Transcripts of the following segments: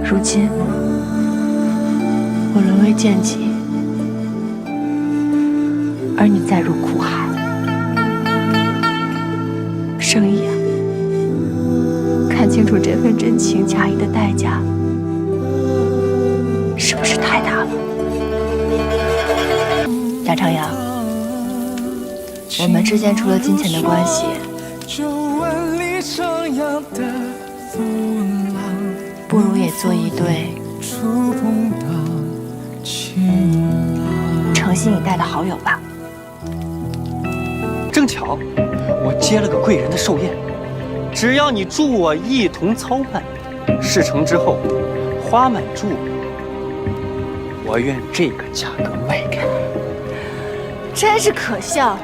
如今我沦为贱籍，而你再入苦海。生意啊，看清楚这份真情假意的代价，是不是太大了？贾长阳，我们之间除了金钱的关系，不如也做一对诚心以待的好友吧。正巧，我接了个贵人的寿宴，只要你助我一同操办，事成之后，花满柱，我愿这个价格卖给你。真是可笑，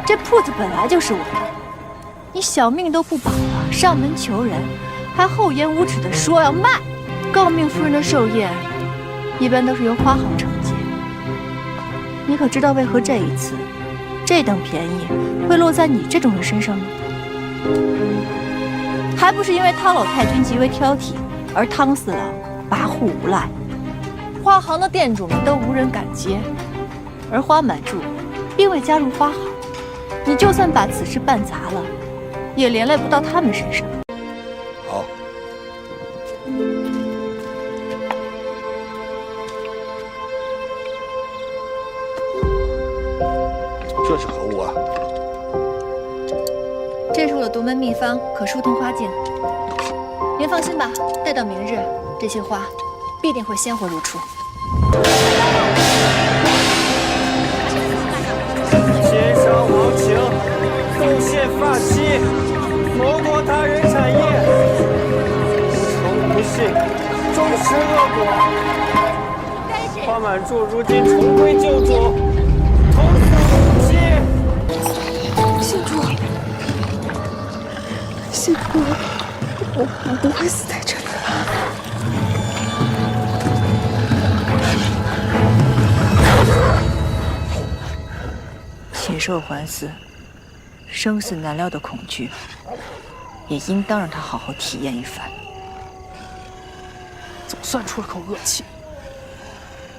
这铺子本来就是我的，你小命都不保了，上门求人，还厚颜无耻地说要卖。诰命夫人的寿宴，一般都是由花好承接。你可知道为何这一次，这等便宜会落在你这种人身上呢？还不是因为汤老太君极为挑剔，而汤四郎跋扈无赖，花行的店主们都无人敢接，而花满柱并未加入花行，你就算把此事办砸了，也连累不到他们身上。好，这是何物啊？这是我的独门秘方，可疏通花境。您放心吧，待到明日，这些花必定会鲜活如初。天上王情，贡献发妻，谋夺他人产业，诚不信，终食恶果。花满柱如今重归旧主，同死无期。信主，信主，我不会死在这里了。禽兽还死，生死难料的恐惧，也应当让他好好体验一番。总算出了口恶气。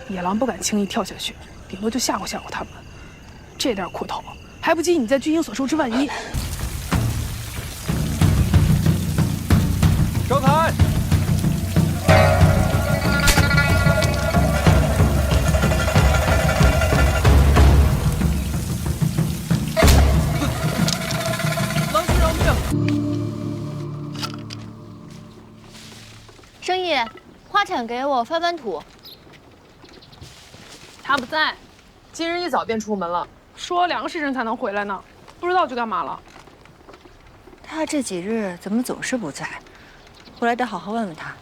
野狼不敢轻易跳下去，顶多就吓唬吓唬他们。这点苦头，还不及你在军营所受之万一。招牌！狼心饶命！生意，花铲给我，翻翻土。他不在，今日一早便出门了，说2个时辰才能回来呢，不知道去干嘛了。他这几日怎么总是不在？回来得好好问问他。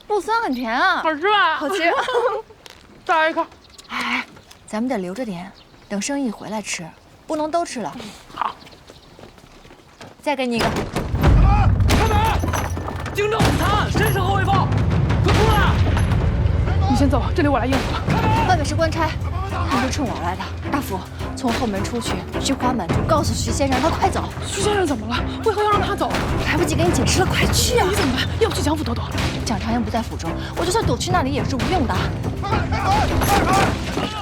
不酸很甜啊，好吃吧？好吃。再来一个。哎，咱们得留着点，等生意回来吃，不能都吃了。好。再给你一个。开门！京城午餐，谁是何卫方？快出来！你先走，这里我来应付。外面是官差，他们是趁我来的。大夫，从后门出去，去花满柱告诉徐先生，让他快走。徐先生怎么了？为何要让他走？来不及给你解释了，快去啊！你怎么办？要不去蒋府躲躲？蒋长阳不在府中，我就算躲去那里也是无用的。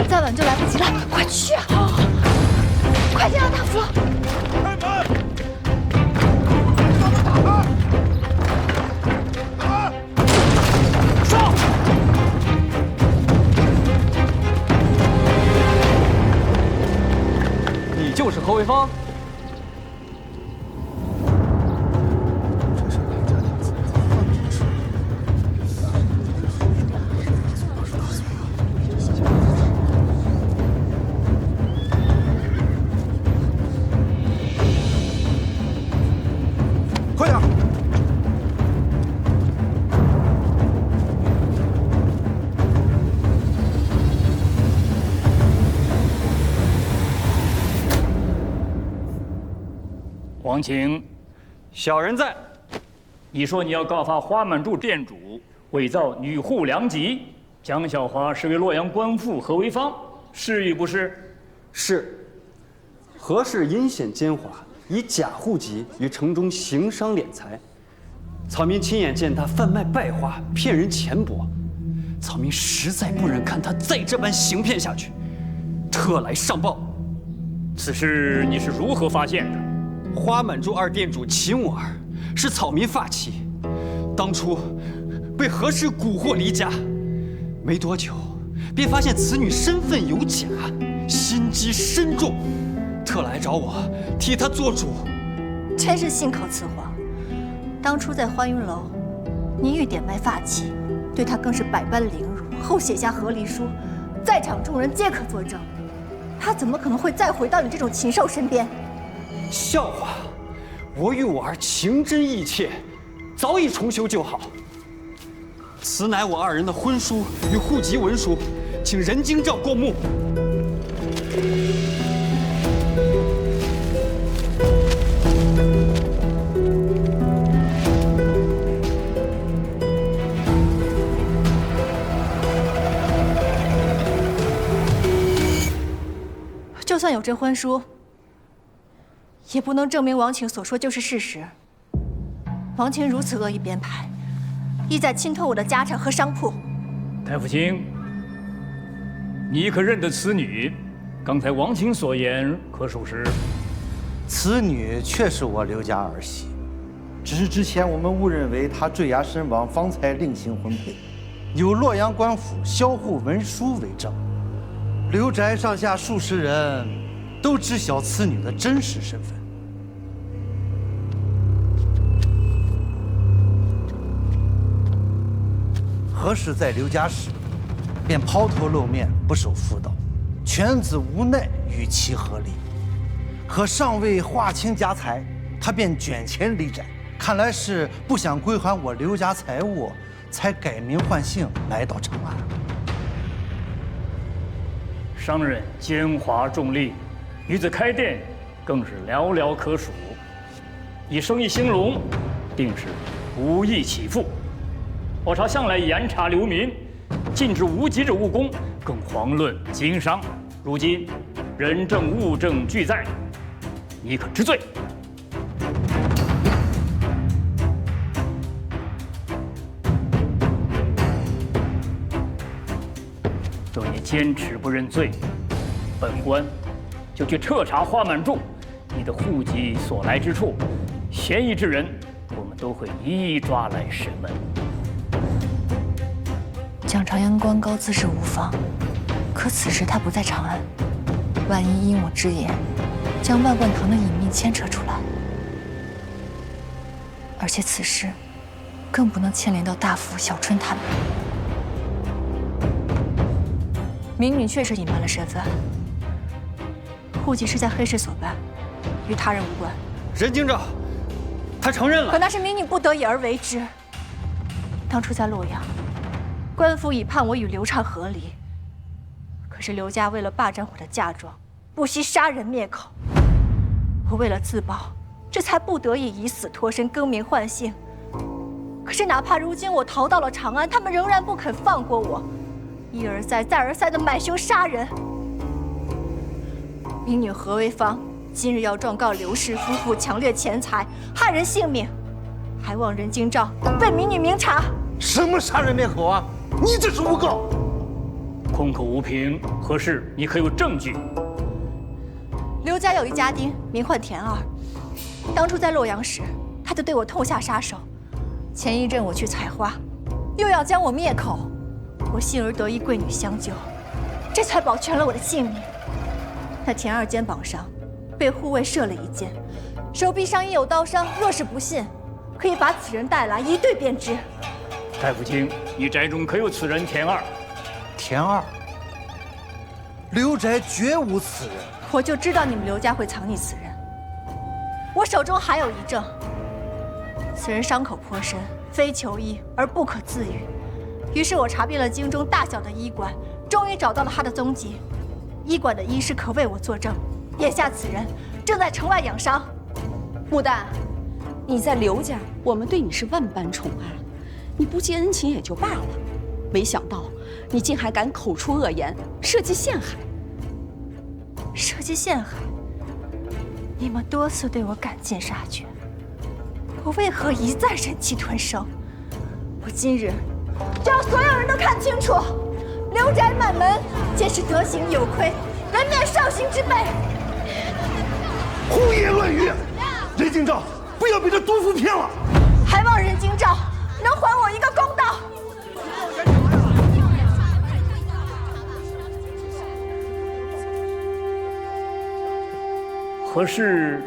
再晚就来不及了，快去啊！快点啊，大夫！你就是何卫方？快点！王晴，小人在。你说你要告发花满柱店主伪造女护良籍，蒋小华是为洛阳官妇何为芳，是与不是？是。何氏阴险奸猾，以假户籍于城中行商敛财。草民亲眼见他贩卖败花，骗人钱帛，草民实在不忍看他再这般行骗下去，特来上报。此事你是如何发现的？花满柱二店主秦五儿是草民发妻，当初被何氏蛊惑离家，没多久便发现此女身份有假，心机深重，特来找我替她做主。真是信口雌黄。当初在欢云楼，你欲点卖发妻，对他更是百般凌辱，后写下和离书，在场众人皆可作证。他怎么可能会再回到你这种禽兽身边？笑话！我与我儿情真意切，早已重修旧好。此乃我二人的婚书与户籍文书，请任京兆过目。就算有这婚书，也不能证明王晴所说就是事实。王晴如此恶意编排，意在侵吞我的家产和商铺。太傅卿，你可认得此女？刚才王晴所言可属实？此女确是我刘家儿媳，只是之前我们误认为她坠崖身亡，方才另行婚配，有洛阳官府销户文书为证。刘宅上下数十人都知晓此女的真实身份。何氏在刘家时，便抛头露面，不守妇道，犬子无奈与其合离。可尚未划清家财，他便卷钱离宅，看来是不想归还我刘家财物，才改名换姓来到长安。商人奸猾重利，女子开店更是寥寥可数，以生意兴隆，定是不易起富。我朝向来严查流民，禁止无籍者务工，更遑论经商。如今人证物证俱在，你可知罪？若你坚持不认罪，本官就去彻查花满柱你的户籍所来之处，嫌疑之人，我们都会一一抓来审问。蒋朝阳官高自是无妨，可此时他不在长安，万一因我之言，将万贯堂的隐秘牵扯出来，而且此事更不能牵连到大夫小春他们。民女确实隐瞒了身份，户籍是在黑市所办，与他人无关。任京兆，他承认了。可那是民女不得已而为之。当初在洛阳，官府已判我与刘畅和离，可是刘家为了霸占我的嫁妆，不惜杀人灭口。我为了自保，这才不得已以死脱身，更名换姓。可是哪怕如今我逃到了长安，他们仍然不肯放过我，一而再再而三的买凶杀人。民女何为芳今日要状告刘氏夫妇强掠钱财，害人性命，还望任京兆为民女明察。什么杀人灭口啊！你这是诬告！空口无凭，何事？你可有证据？刘家有一家丁，名唤田二。当初在洛阳时，他就对我痛下杀手。前一阵我去采花，又要将我灭口。我幸而得一贵女相救，这才保全了我的性命。那田二肩膀上被护卫射了一箭，手臂上亦有刀伤。若是不信，可以把此人带来，一对便知。太傅卿，你宅中可有此人田二？田二，刘宅绝无此人。我就知道你们刘家会藏匿此人。我手中还有一证，此人伤口颇深，非求医而不可自愈。于是我查遍了京中大小的医馆，终于找到了他的踪迹。医馆的医师可为我作证，眼下此人正在城外养伤。牡丹，你在刘家，我们对你是万般宠爱，你不记恩情也就罢了，没想到你竟还敢口出恶言，设计陷害。设计陷害？你们多次对我赶尽杀绝，我为何一再忍气吞声？我今日就要所有人都看清楚，刘宅满门皆是德行有亏，人面兽心之辈。胡言乱语！任京兆，不要被这毒妇骗了！还望任京兆能还我一个公道。何事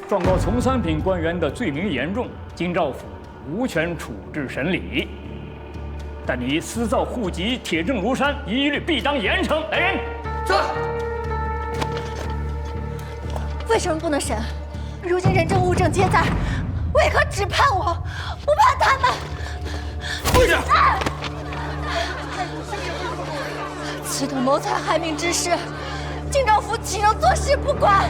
状告从三品官员的罪名严重，京兆府无权处置审理。但你私造户籍，铁证如山，一律必当严惩。来人，这为什么不能审？如今人证物证皆在，为何只判我，不判他们？跪下！此等谋财害命之事，京兆府岂能坐视不管？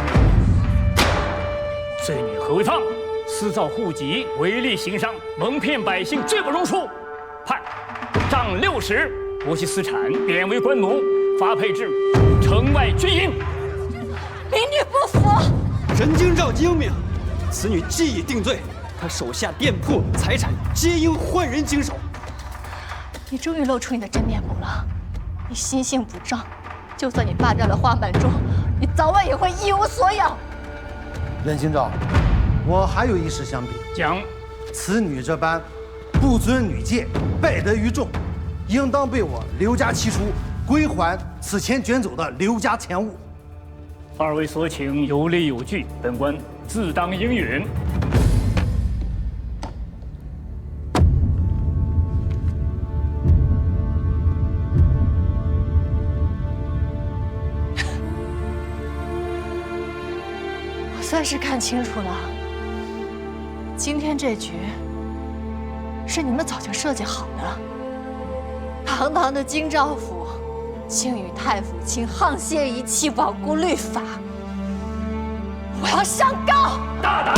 罪女何为芳，私造户籍，违例行商，蒙骗百姓，罪不容恕。判杖60，剥其私产，贬为官奴，发配至城外军营。民女不服。任京兆英明，此女既已定罪，她手下店铺财产皆应换人经手。你终于露出你的真面目了，你心性不正，就算你霸占了花满桌，你早晚也会一无所有。任京兆，我还有一事相禀。讲，此女这般不遵女戒，败德于众，应当被我刘家起除，归还此前卷走的刘家钱物。二位所请有理有据，本官自当应允。我算是看清楚了，今天这局是你们早就设计好的。堂堂的京兆府，竟与太府卿沆瀣一气，罔顾律法。我要上告！大胆！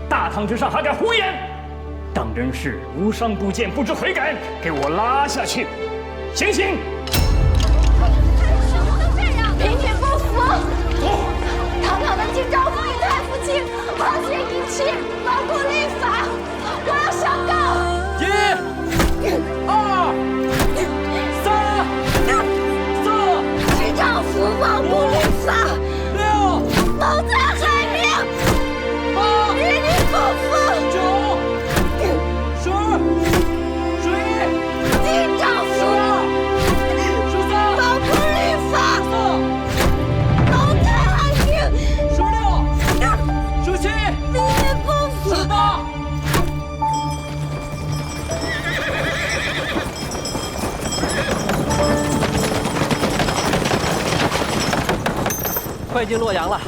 大堂之上还敢胡言！当真是无商不见，不知悔改！给我拉下去，行刑！民女不服！堂堂的京兆府与太府卿沆瀣一气，罔顾律法！我要上告！1、2、3、4，京兆府罔顾律法，6，谋财害命，8，民女不服，9、10、11，京兆府13，罔顾律法，4，谋财害命，16、17，民女不服，18。快进洛阳了，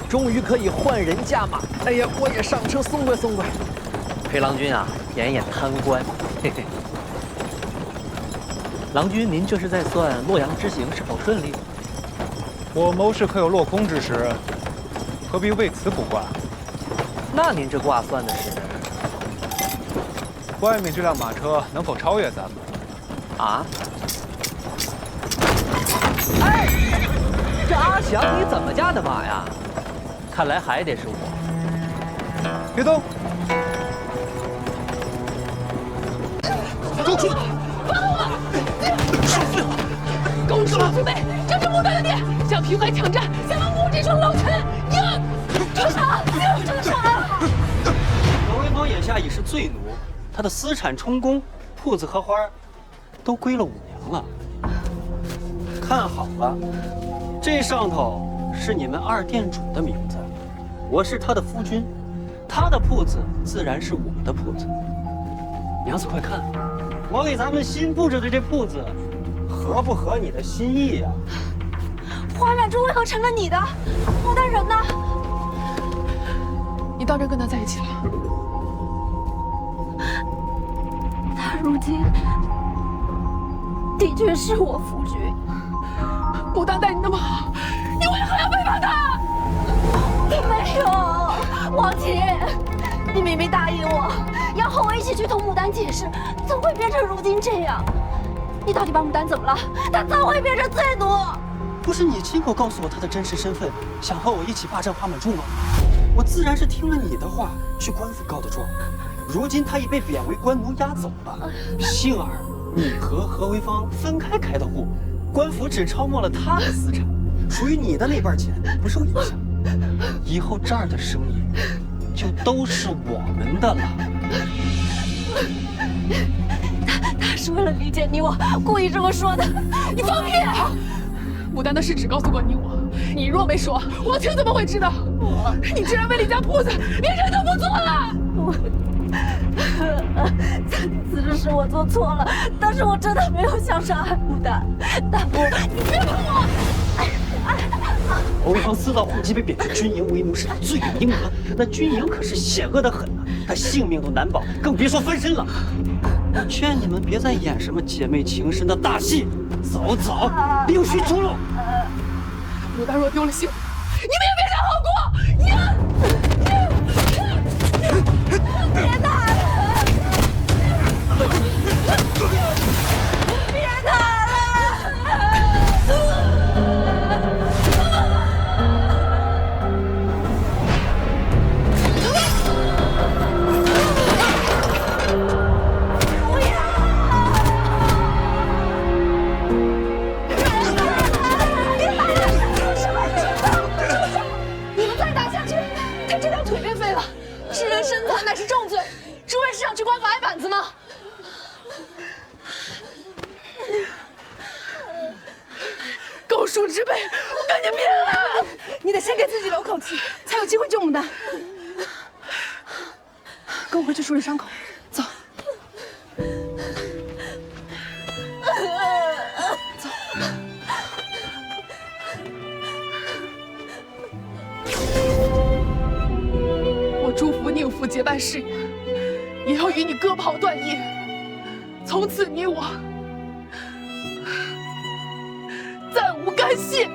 终于可以换人驾马。哎呀，我也上车松快松快。裴郎君啊，演演贪官，嘿嘿。郎君，您这是在算洛阳之行是否顺利？我谋士可有落空之时，何必为此卜卦？那您这卦算的是？外面这辆马车能否超越咱们？啊？哎！这阿祥，你怎么驾的马呀？看来还得是我。别动！住手！公主自卑，这是不对的你，想平淮抢占，想把木这双老臣，住手！住手！罗威芳眼下已是罪奴，他的私产充公，铺子和花都归了武娘了。看好了，这上头是你们二店主的名字，我是他的夫君，他的铺子自然是我的铺子。娘子快看，我给咱们新布置的这铺子，合不合你的心意呀？花满珠为何成了你的？穆大人呢？你当真跟他在一起了？他如今的确是我夫君。牡丹待你那么好，你为何要背叛他？没有，王琦，你明明答应我，要和我一起去同牡丹解释，怎会变成如今这样？你到底把牡丹怎么了？她怎会变成罪奴？不是你亲口告诉我他的真实身份，想和我一起霸占花满柱吗？我自然是听了你的话去官府告的状。如今他已被贬为官奴押走了，幸而你和何为芳分开开的户，官府只抄没了他的私产，属于你的那半钱不受影响。以后这儿的生意就都是我们的了。他是为了理解你我，故意这么说的。你放屁！牡丹的事只告诉过你我，你若没说，王清怎么会知道？你竟然为李家铺子连人都不做了！此事是我做错了，但是我真的没有想伤害牡丹。大夫，你别碰我！侯为芳私盗户籍被贬去军营为奴是他罪有应得，那军营可是险恶的很呐，他性命都难保，更别说翻身了。我劝你们别再演什么姐妹情深的大戏，早早另寻出路。牡丹若丢了性命，你们也别想好过！别打了！别打了！你们再打下去，他这条腿便废了。致人身残乃是重罪，诸位是想去官府挨板子吗？狗鼠之辈，我跟你拼了！你得先给自己留口气，才有机会救牡丹。跟我回去处理伤口，走。走。我祝福宁府结拜事业，也要与你割袍断叶。从此你我再无干系。